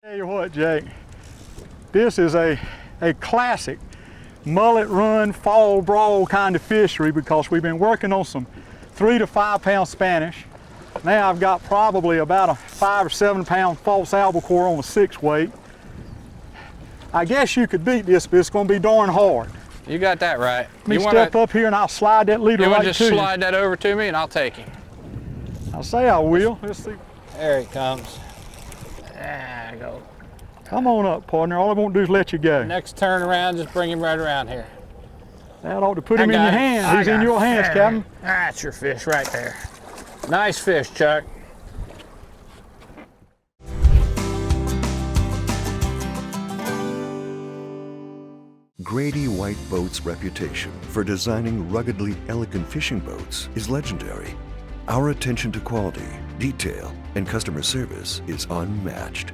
Tell you what, Jake, this is a classic mullet run, fall brawl kind of fishery because we've been working on some 3 to 5 pound Spanish. Now I've got probably about a 5 or 7 pound false albacore on a 6 weight. I guess you could beat this, but it's going to be darn hard. You got that right. Let me step up here and I'll slide that leader right to you. Just slide that over to me and I'll take him. I'll say I will. Let's see. There he comes. There you go. Come on up, partner. All I want to do is let you go. Next turn around, just bring him right around here. That ought to put him in your hands. He's in your hands, Captain. That's your fish right there. Nice fish, Chuck. Grady White Boats' reputation for designing ruggedly elegant fishing boats is legendary. Our attention to quality, detail, and customer service is unmatched.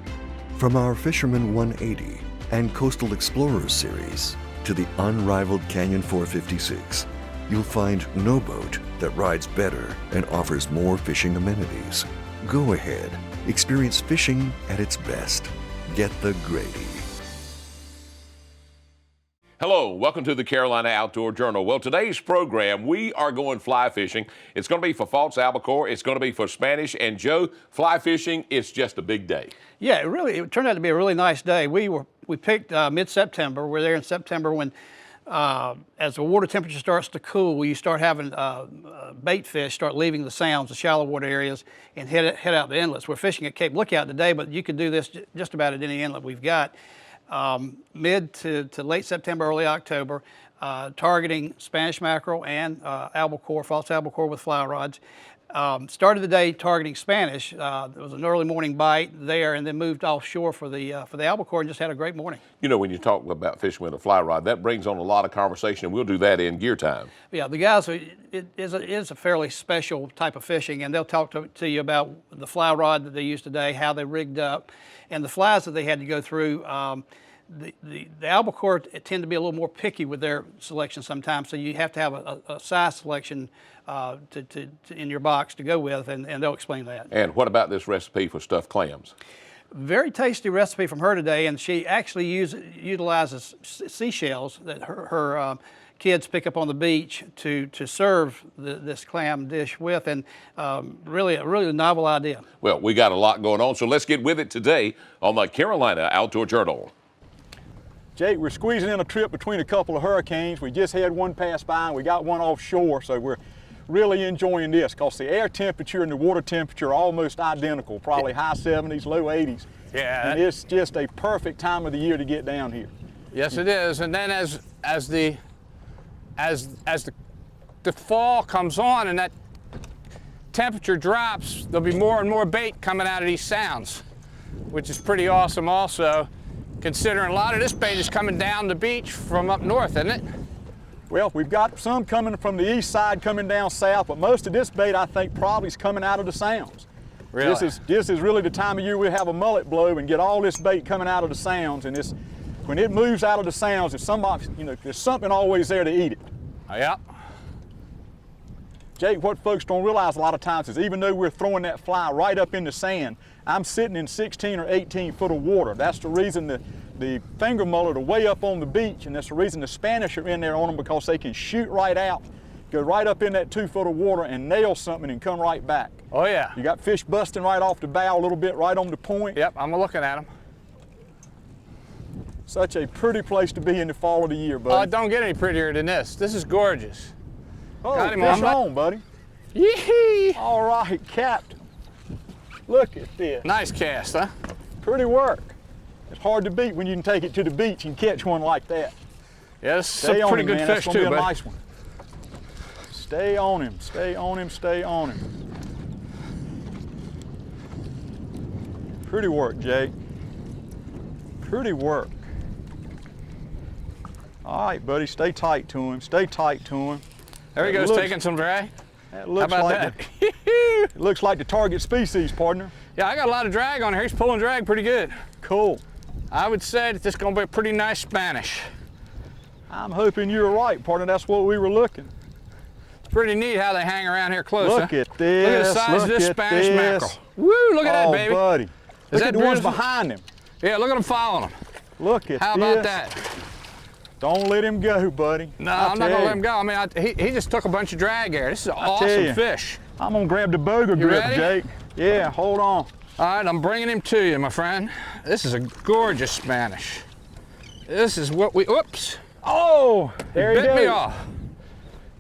From our Fisherman 180 and Coastal Explorers series to the unrivaled Canyon 456, you'll find no boat that rides better and offers more fishing amenities. Go ahead, experience fishing at its best. Get the Grady. Hello, welcome to the Carolina Outdoor Journal. Well, today's program, we are going fly fishing. It's going to be for false albacore. It's going to be for Spanish. And Joe, fly fishing, it's just a big day. Yeah, it turned out to be a really nice day. We picked mid-September. We're there in September when, as the water temperature starts to cool, you start having bait fish start leaving the sounds, the shallow water areas, and head out the inlets. We're fishing at Cape Lookout today, but you can do this just about at any inlet we've got. Mid to late September, early October, targeting Spanish mackerel and albacore, false albacore with fly rods. Started the day targeting Spanish. There was an early morning bite there, and then moved offshore for the albacore, and just had a great morning. You know, when you talk about fishing with a fly rod, that brings on a lot of conversation, and we'll do that in gear time. Yeah, the guys, it is a fairly special type of fishing, and they'll talk to you about the fly rod that they use today, how they rigged up, and the flies that they had to go through. The albacore tend to be a little more picky with their selection sometimes, so you have to have a size selection in your box to go with, and they'll explain that. And what about this recipe for stuffed clams? Very tasty recipe from her today, and she actually utilizes seashells that her kids pick up on the beach to serve this clam dish with, and really a novel idea. Well, we got a lot going on, so let's get with it today on the Carolina Outdoor Journal. Jake, we're squeezing in a trip between a couple of hurricanes. We just had one pass by and we got one offshore, so we're really enjoying this because the air temperature and the water temperature are almost identical, probably high 70s, low 80s. Yeah. And it's just a perfect time of the year to get down here. Yes, it is. And then as the fall comes on and that temperature drops, there'll be more and more bait coming out of these sounds, which is pretty awesome also, considering a lot of this bait is coming down the beach from up north, isn't it? Well, we've got some coming from the east side coming down south, but most of this bait I think probably is coming out of the sounds. Really? This is really the time of year we have a mullet blow and get all this bait coming out of the sounds, and when it moves out of the sounds, there's something always there to eat it. Yeah. Jake, what folks don't realize a lot of times is even though we're throwing that fly right up in the sand, I'm sitting in 16 or 18 foot of water. That's the reason the finger mullet are way up on the beach, and that's the reason the Spanish are in there on them, because they can shoot right out, go right up in that 2 foot of water and nail something and come right back. Oh yeah. You got fish busting right off the bow a little bit, right on the point. Yep, I'm looking at them. Such a pretty place to be in the fall of the year, buddy. Oh, it don't get any prettier than this. This is gorgeous. Oh, got him fish on, buddy. Yee-hee. All right, Captain. Look at this. Nice cast, huh? Pretty work. It's hard to beat when you can take it to the beach and catch one like that. Yeah, this is Stay a on pretty him, good man. fish That's gonna too, be a buddy. nice one. Stay on him, stay on him, stay on him. Pretty work, Jake. Pretty work. All right, buddy, stay tight to him, stay tight to him. There he goes, taking some drag. That looks How about like that? it looks like the target species, partner. Yeah, I got a lot of drag on here. He's pulling drag pretty good. Cool. I would say that this is going to be a pretty nice Spanish. I'm hoping you're right, partner. That's what we were looking. It's pretty neat how they hang around here close. Look huh? at this. Look at the size of this Spanish mackerel. Woo, look at that, baby. Oh, buddy. Look at the ones beautiful? behind him. Yeah, look at him following him. Look at How this. about that? Don't let him go, buddy. No, I'm not gonna let him go. I mean, he just took a bunch of drag air. This is an awesome fish. I'm gonna grab the boga You grip, ready? Jake. Yeah, hold on. All right, I'm bringing him to you, my friend. This is a gorgeous Spanish. This is what we, oops. Oh, there he Bit me goes. off.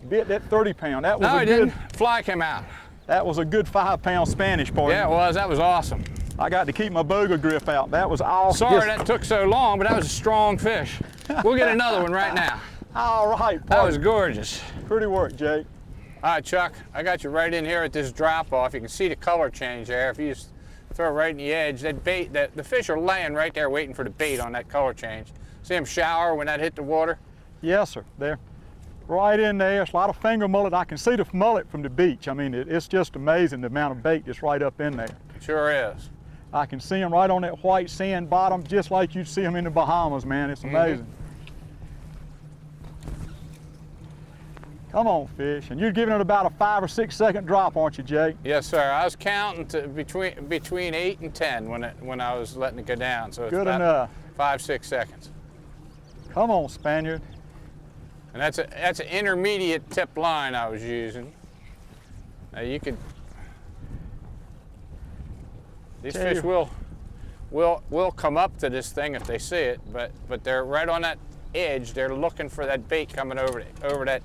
Bit that 30 pound. That was No, a he good, didn't. Fly came out. that was a good 5 pound Spanish partner. Yeah, it was. That was awesome. I got to keep my boga grip out. That was awesome. Sorry that took so long, but that was a strong fish. We'll get another one right now. All right, That was partner. gorgeous. Pretty work, Jake. All right, Chuck, I got you right in here at this drop off. You can see the color change there. If you just throw it right in the edge, that bait, the fish are laying right there waiting for the bait on that color change. See them shower when that hit the water? Yes, sir. They're right in there. It's a lot of finger mullet. I can see the mullet from the beach. I mean, it's just amazing the amount of bait that's right up in there. Sure is. I can see them right on that white sand bottom, just like you'd see them in the Bahamas, man. It's amazing. Come on, fish. And you're giving it about a 5 or 6 second drop, aren't you, Jake? Yes, sir. I was counting to between 8 and 10 when I was letting it go down. So it's Good about enough. 5-6 seconds. Come on, Spaniard. And that's an intermediate tip line I was using. Now you could. These Tell fish you- will come up to this thing if they see it, but they're right on that edge. They're looking for that bait coming over that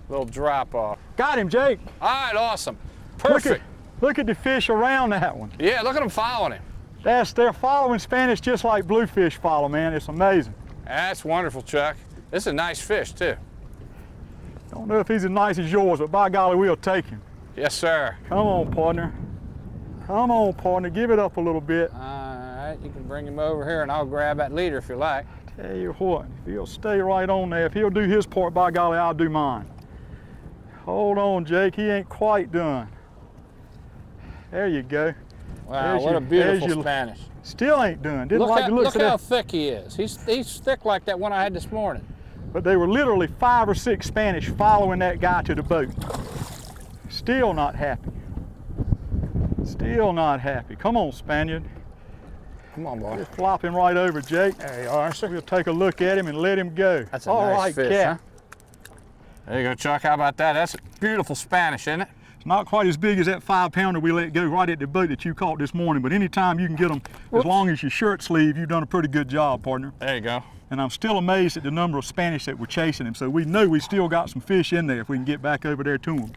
little drop off. Got him, Jake. All right, awesome, perfect. Look at the fish around that one. Yeah, look at them following him. They're following Spanish just like bluefish follow, man. It's amazing. That's wonderful, Chuck. This is a nice fish too. Don't know if he's as nice as yours, but by golly, we'll take him. Yes, sir. Come on, partner. Come on, partner. Give it up a little bit. All right, you can bring him over here and I'll grab that leader if you like. Tell you what, if he'll stay right on there, if he'll do his part, by golly, I'll do mine. Hold on, Jake. He ain't quite done. There you go. Wow, There's what your- a beautiful there's your- Spanish. Still ain't done. Didn't Look, like the looks look of how that. thick he is. He's thick like that one I had this morning. But they were literally 5 or 6 Spanish following that guy to the boat. Still not happy. Still not happy. Come on, Spaniard. Come on, boy. Just flop him right over, Jake. There you are, sir. We'll take a look at him and let him go. That's a All nice right, fish, Cap. huh? There you go, Chuck. How about that? That's a beautiful Spanish, isn't it? It's not quite as big as that 5 pounder we let go right at the boat that you caught this morning, but anytime you can get them as long as your shirt sleeve, you've done a pretty good job, partner. There you go. And I'm still amazed at the number of Spanish that were chasing him, so we know we still got some fish in there if we can get back over there to him.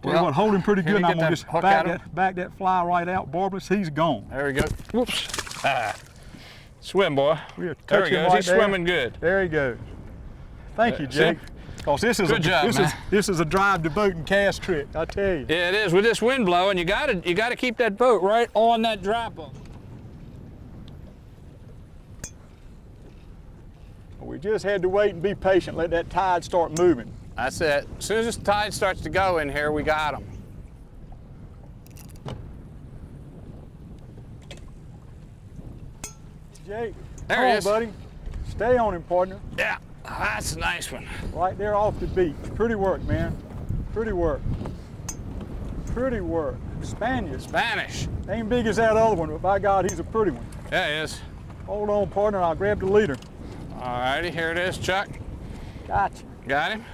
Tell you Well, what, hold him pretty can good, you and I'm get gonna that just hook at him? back that fly right out, Barbless. He's gone. There we go. Whoops. Ah. Swim, boy. We'll There touch he him goes. right He's there. swimming good. There he goes. Thank you, See? Jake. Because this is Good job, man. this is a drive the boat and cast trick, I tell you. Yeah, it is. With this wind blowing, you gotta keep that boat right on that drop off. We just had to wait and be patient, let that tide start moving. That's it. As soon as this tide starts to go in here, we got them. Jake, There come he on, is. buddy. Stay on him, partner. Yeah, that's a nice one. Right there off the beach. Pretty work, man. Pretty work. Pretty work. Spaniard. Spanish. Ain't big as that other one, but by God, he's a pretty one. Yeah, he is. Hold on, partner, I'll grab the leader. All righty, here it is, Chuck. Gotcha. Got him?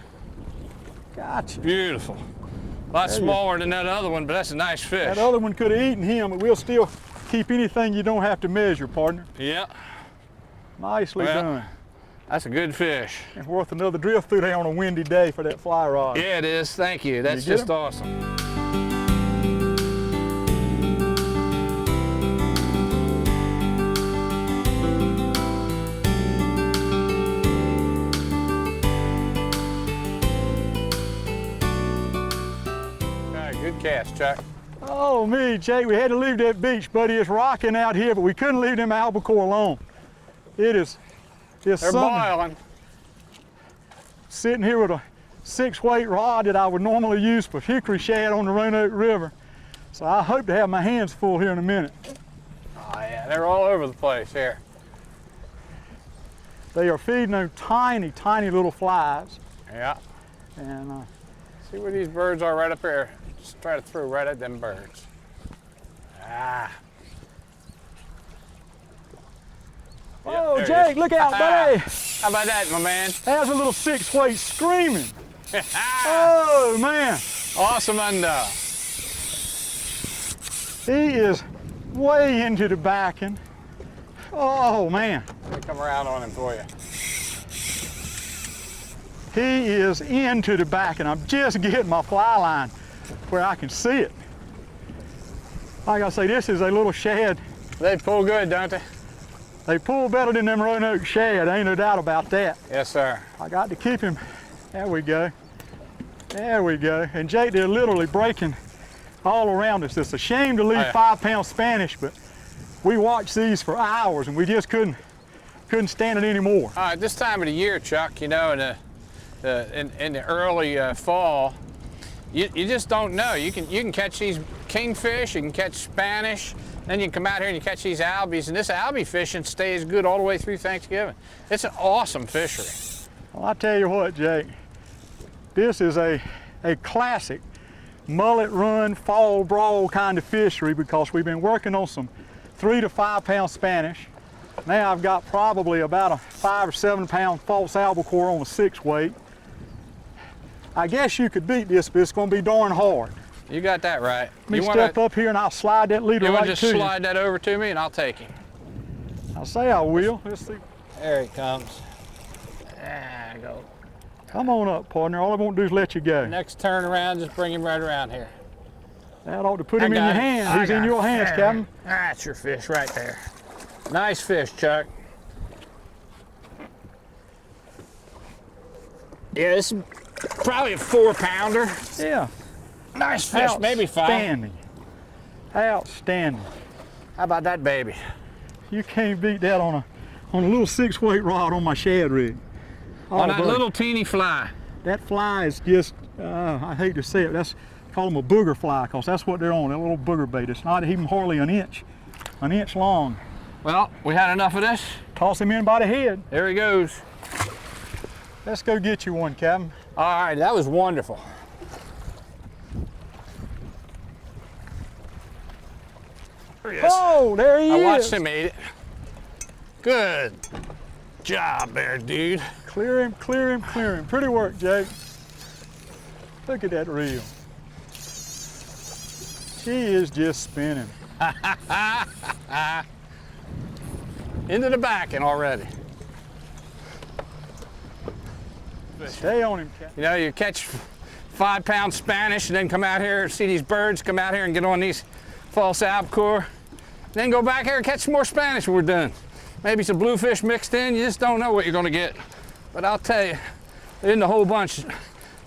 Gotcha. Beautiful. A lot There you- smaller than that other one, but that's a nice fish. That other one could have eaten him, but we'll still keep anything you don't have to measure, partner. Yeah, Nicely Well, done. that's a good fish. And worth another drift through there on a windy day for that fly rod. Yeah, it is. Thank you. That's You get just him? awesome. All right, good cast, Chuck. Oh, me, Jake, we had to leave that beach, buddy. It's rocking out here, but we couldn't leave them albacore alone. It's They're something. boiling. Sitting here with a 6-weight rod that I would normally use for hickory shad on the Roanoke River. So I hope to have my hands full here in a minute. Oh yeah, they're all over the place here. They are feeding on tiny, tiny little flies. Yeah. And See where these birds are right up here. Just try to throw right at them birds. Ah. Jake, look out, buddy. How about that, my man? There's a little 6-weight screaming. Oh, man. Awesome undone. He is way into the backing. Oh, man. Let me come around on him for you. He is into the backing. I'm just getting my fly line where I can see it. Like I say, this is a little shad. They pull good, don't they? They pull better than them Roanoke shad, ain't no doubt about that. Yes, sir. I got to keep him. There we go. There we go. And Jake, they're literally breaking all around us. It's a shame to leave 5-pound Spanish, but we watched these for hours and we just couldn't stand it anymore. All right, this time of the year, Chuck, you know, in the early fall, you just don't know. You can catch these kingfish, you can catch Spanish, then you can come out here and you catch these albies, and this albie fishing stays good all the way through Thanksgiving. It's an awesome fishery. Well, I tell you what, Jake, this is a classic mullet run, fall brawl kind of fishery because we've been working on some 3 to 5 pound Spanish. Now I've got probably about a 5 or 7 pound false albacore on a 6-weight. I guess you could beat this, but it's going to be darn hard. You got that right. Let me step up here and I'll slide that leader right to you. Just slide that over to me and I'll take him. I'll say I will. Let's see. There he comes. There you go. Come on up, partner. All I want to do is let you go. Next turn around, just bring him right around here. That ought to put him in your hands. He's in your hands, Captain. That's your fish right there. Nice fish, Chuck. Yeah, this is probably a 4-pounder. Yeah. Nice fish, maybe 5. Outstanding. Outstanding. How about that, baby? You can't beat that on a little 6-weight rod on my shad rig. Oh, On that buddy, little teeny fly. that fly is just, I hate to say it, call them a booger fly, because that's what they're on, that little booger bait. It's not even hardly an inch long. Well, we had enough of this. Toss him in by the head. There he goes. Let's go get you one, Captain. All right, that was wonderful. There he is. Oh, there he is. I watched him eat it. Good job there, dude. Clear him, clear him, clear him. Pretty work, Jake. Look at that reel. She is just spinning. Into the backing already. Stay on him, Captain. You know, you catch 5-pound Spanish and then come out here and see these birds come out here and get on these false albacore. Then go back here and catch some more Spanish when we're done. Maybe some bluefish mixed in. You just don't know what you're gonna get. But I'll tell you, there isn't a whole bunch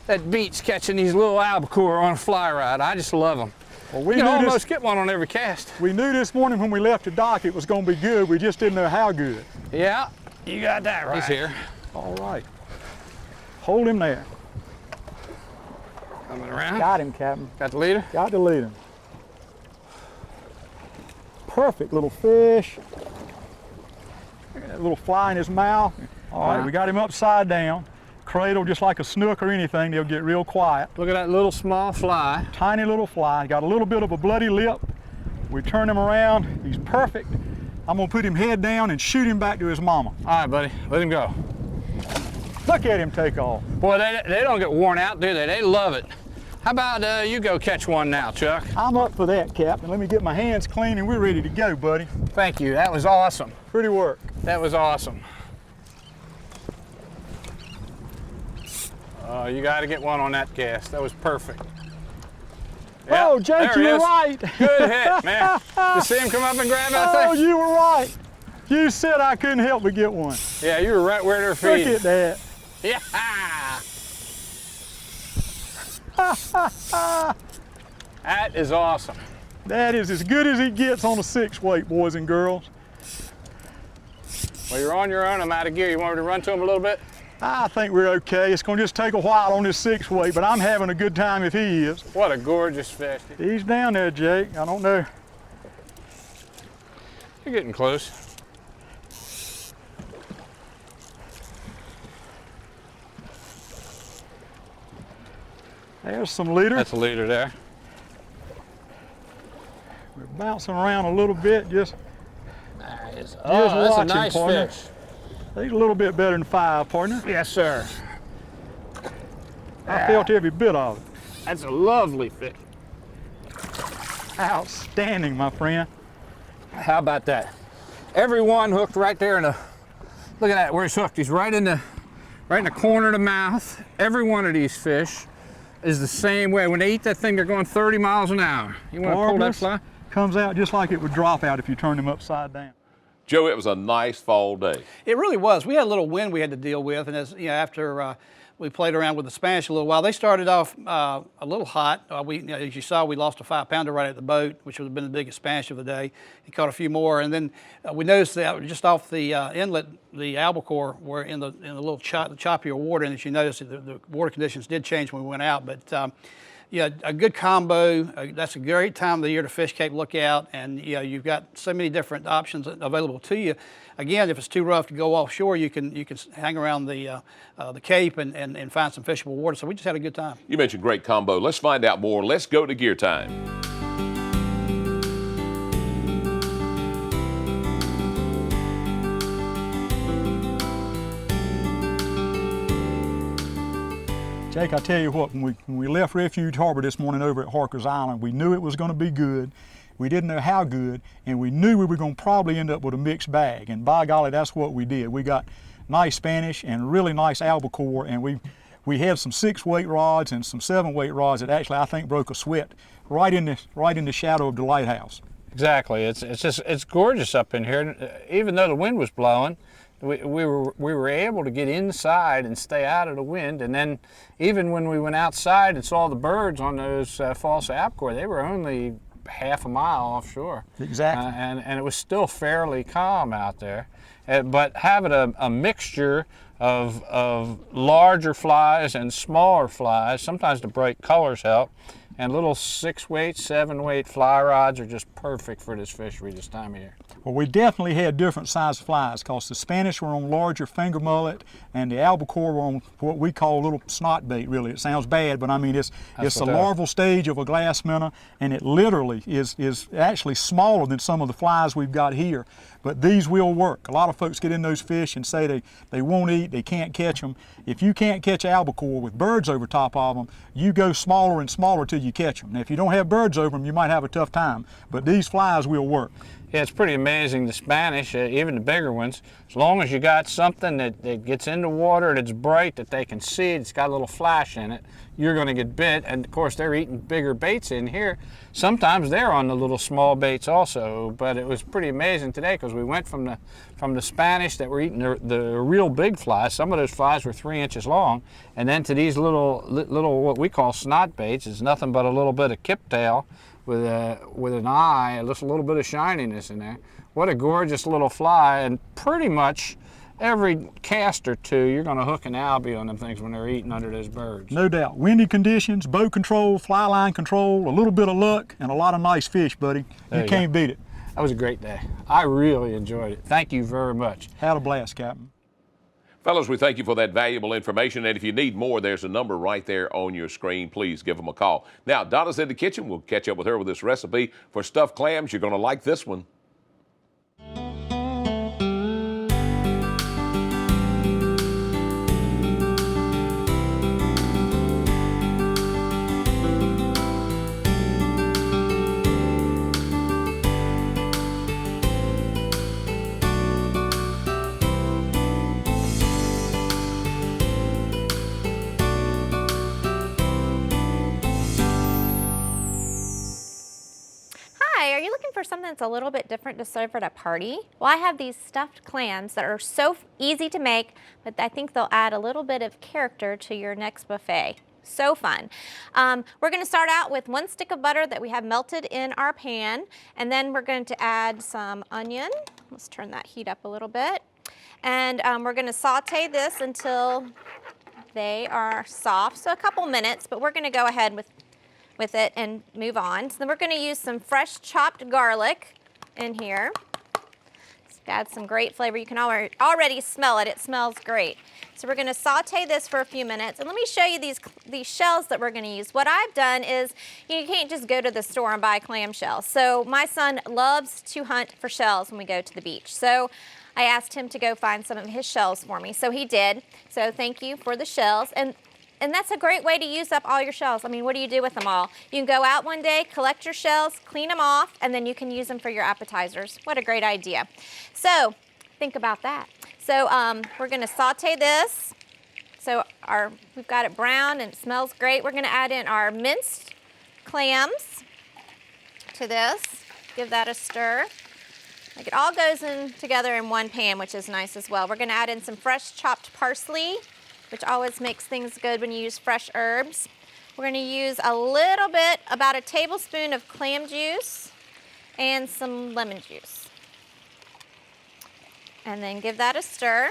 that beats catching these little albacore on a fly rod. I just love them. Well, You can almost get one on every cast. We knew this morning when we left the dock it was going to be good. We just didn't know how good. Yeah, you got that right. He's here. All right. Hold him there. Coming around. Got him, Captain. Got the leader? Got to lead him. Perfect little fish. Look at that little fly in his mouth. All right, we got him upside down. Cradle just like a snook or anything, they'll get real quiet. Look at that little small fly. Tiny little fly, got a little bit of a bloody lip. We turn him around, he's perfect. I'm gonna put him head down and shoot him back to his mama. All right, buddy, let him go. Look at him take off. Boy, they don't get worn out, do they? They love it. How about you go catch one now, Chuck? I'm up for that, Captain. Let me get my hands clean and we're ready to go, buddy. Thank you, that was awesome. Pretty work. That was awesome. Oh, you got to get one on that cast. That was perfect. Yep, oh, Jake, you were right. Good hit, man. You see him come up and grab that Oh, thing? you were right. You said I couldn't help but get one. Yeah, you were right where they're feeding. Look at that. Yeah. That is awesome. That is as good as it gets on a 6-weight, boys and girls. Well, you're on your own. I'm out of gear. You want me to run to him a little bit? I think we're okay. It's gonna just take a while on this 6-weight, but I'm having a good time if he is. What a gorgeous fish. He's down there, Jake. I don't know. You're getting close. There's some leader. That's a leader there. We're bouncing around a little bit, just There he is. watching, That's a nice partner. fish. He's a little bit better than 5, partner. Yes, sir. I felt every bit of it. That's a lovely fish. Outstanding, my friend. How about that? Every one hooked right there in the, look at that, where he's hooked. He's right in the corner of the mouth. Every one of these fish is the same way. When they eat that thing, they're going 30 miles an hour. You want to pull that fly? Comes out just like it would drop out if you turned him upside down. Joe, it was a nice fall day. It really was. We had a little wind we had to deal with, and as you know, after we played around with the Spanish a little while, they started off a little hot. As you saw, we lost a 5-pounder right at the boat, which would have been the biggest Spanish of the day. He caught a few more, and then we noticed that just off the inlet, the albacore were in the little choppier water, and as you noticed, the water conditions did change when we went out, but. Yeah, a good combo. That's a great time of the year to fish Cape Lookout, and you've got so many different options available to you. Again, if it's too rough to go offshore, you can hang around the Cape and find some fishable water. So we just had a good time. You mentioned great combo. Let's find out more. Let's go to Gear Time. Jake, I tell you what, when we left Refuge Harbor this morning over at Harker's Island, we knew it was going to be good. We didn't know how good, and we knew we were going to probably end up with a mixed bag. And by golly, that's what we did. We got nice Spanish and really nice albacore, and we had some 6-weight rods and some 7-weight rods that actually I think broke a sweat right in the shadow of the lighthouse. Exactly. It's gorgeous up in here. Even though the wind was blowing, we were able to get inside and stay out of the wind, and then even when we went outside and saw the birds on those false albacore, they were only half a mile offshore. Exactly. And it was still fairly calm out there. But having a mixture of larger flies and smaller flies, sometimes the bright colors help, and little 6-weight, 7-weight fly rods are just perfect for this fishery this time of year. Well, we definitely had different size flies because the Spanish were on larger finger mullet and the albacore were on what we call little snot bait, really. It sounds bad, but I mean it's the larval stage of a glass minnow, and it literally is actually smaller than some of the flies we've got here. But these will work. A lot of folks get in those fish and say they won't eat, they can't catch them. If you can't catch albacore with birds over top of them, you go smaller and smaller till you catch them. Now, if you don't have birds over them, you might have a tough time, but these flies will work. Yeah, it's pretty amazing, the Spanish, even the bigger ones, as long as you got something that gets in the water, that's bright, that they can see, it's got a little flash in it, you're going to get bit. And of course, they're eating bigger baits in here. Sometimes they're on the little small baits also, but it was pretty amazing today because we went from the Spanish that were eating the real big flies. Some of those flies were 3 inches long, and then to these little what we call snot baits. It's nothing but a little bit of kiptail with an eye, just a little bit of shininess in there. What a gorgeous little fly, and pretty much every cast or two you're going to hook an albie on them things when they're eating under those birds. No doubt. Windy conditions, boat control, fly line control, a little bit of luck, and a lot of nice fish, buddy. You can't beat it. That was a great day. I really enjoyed it. Thank you very much. Had a blast, Captain. Fellas, we thank you for that valuable information, and if you need more, there's a number right there on your screen. Please give them a call. Now, Donna's in the kitchen. We'll catch up with her with this recipe for stuffed clams. You're going to like this one. Something that's a little bit different to serve at a party? Well, I have these stuffed clams that are so easy to make, but I think they'll add a little bit of character to your next buffet. So fun. We're going to start out with 1 stick of butter that we have melted in our pan, and then we're going to add some onion. Let's turn that heat up a little bit. And we're going to saute this until they are soft, so a couple minutes, but we're going to go ahead with it and move on. So then we're going to use some fresh chopped garlic in here. So to add some great flavor. You can already smell it. It smells great. So we're going to saute this for a few minutes. And let me show you these shells that we're going to use. What I've done is, you can't just go to the store and buy clam shells. So my son loves to hunt for shells when we go to the beach. So I asked him to go find some of his shells for me. So he did. So thank you for the shells. And that's a great way to use up all your shells. I mean, what do you do with them all? You can go out one day, collect your shells, clean them off, and then you can use them for your appetizers. What a great idea. So think about that. So we're gonna saute this. So we've got it brown and it smells great. We're gonna add in our minced clams to this. Give that a stir. Like it all goes in together in one pan, which is nice as well. We're gonna add in some fresh chopped parsley, which always makes things good when you use fresh herbs. We're gonna use a little bit, about a tablespoon of clam juice and some lemon juice. And then give that a stir.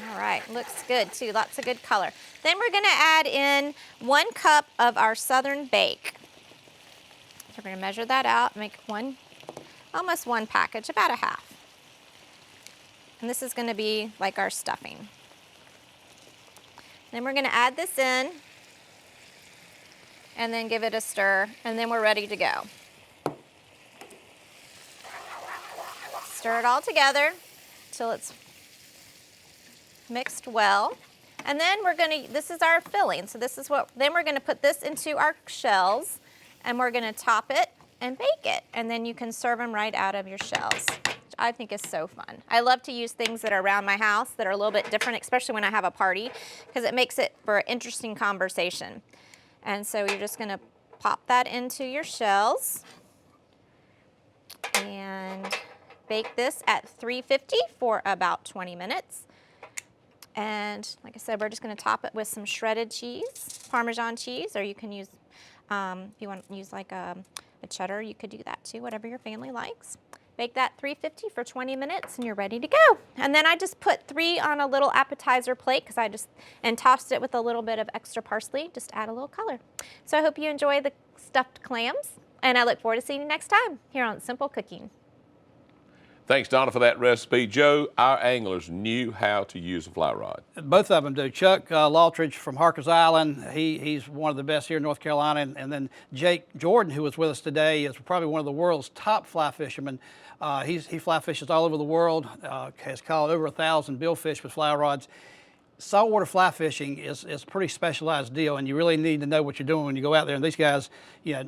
All right, looks good too, lots of good color. Then we're gonna add in 1 cup of our Southern bake. So we're gonna measure that out, make almost one package, about a half. And this is gonna be like our stuffing. Then we're gonna add this in and then give it a stir, and then we're ready to go. Stir it all together until it's mixed well. And then this is our filling. So then we're gonna put this into our shells and we're gonna top it and bake it. And then you can serve them right out of your shells, which I think is so fun. I love to use things that are around my house that are a little bit different, especially when I have a party, because it makes it for an interesting conversation. And so you're just gonna pop that into your shells and bake this at 350 for about 20 minutes. And like I said, we're just gonna top it with some shredded cheese, Parmesan cheese, or you can use, if you want to use like a cheddar, you could do that too, whatever your family likes. Bake that 350 for 20 minutes and you're ready to go. And then I just put 3 on a little appetizer plate and tossed it with a little bit of extra parsley, just to add a little color. So I hope you enjoy the stuffed clams, and I look forward to seeing you next time here on Simple Cooking. Thanks, Donna, for that recipe. Joe, our anglers knew how to use a fly rod. Both of them do. Chuck Lautridge from Harker's Island, he's one of the best here in North Carolina. And then Jake Jordan, who was with us today, is probably one of the world's top fly fishermen. He fly fishes all over the world, has caught over 1,000 billfish with fly rods. Saltwater fly fishing is a pretty specialized deal, and you really need to know what you're doing when you go out there. And these guys,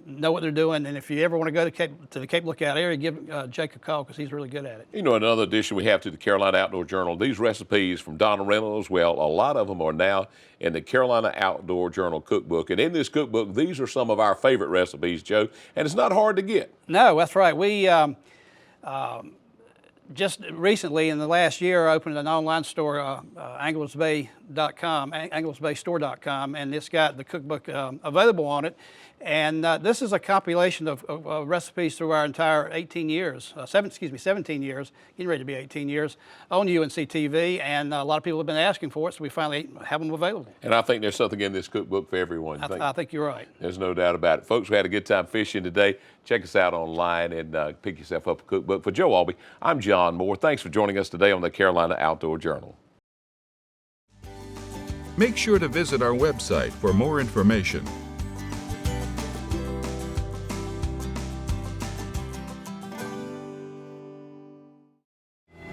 know what they're doing. And if you ever want to go to the Cape Lookout area, give Jake a call, because he's really good at it. You know, another addition we have to the Carolina Outdoor Journal, these recipes from Donna Reynolds, well, a lot of them are now in the Carolina Outdoor Journal cookbook. And in this cookbook, these are some of our favorite recipes, Joe, and it's not hard to get. No, that's right. We just recently, in the last year, opened an online store, anglersbaystore.com, anglersbaystore.com, and it's got the cookbook available on it. And this is a compilation of recipes through our entire 17 years, getting ready to be 18 years, on UNC TV, and a lot of people have been asking for it, so we finally have them available. And I think there's something in this cookbook for everyone. I think you're right. There's no doubt about it. Folks, we had a good time fishing today. Check us out online and pick yourself up a cookbook. For Joe Albee, I'm John Moore. Thanks for joining us today on the Carolina Outdoor Journal. Make sure to visit our website for more information.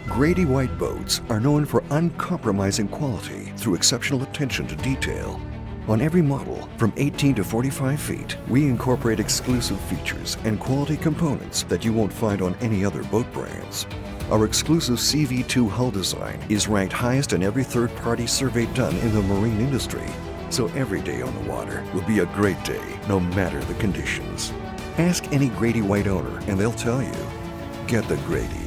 Grady White boats are known for uncompromising quality through exceptional attention to detail. On every model, from 18 to 45 feet, we incorporate exclusive features and quality components that you won't find on any other boat brands. Our exclusive CV2 hull design is ranked highest in every third-party survey done in the marine industry. So every day on the water will be a great day, no matter the conditions. Ask any Grady White owner and they'll tell you, get the Grady.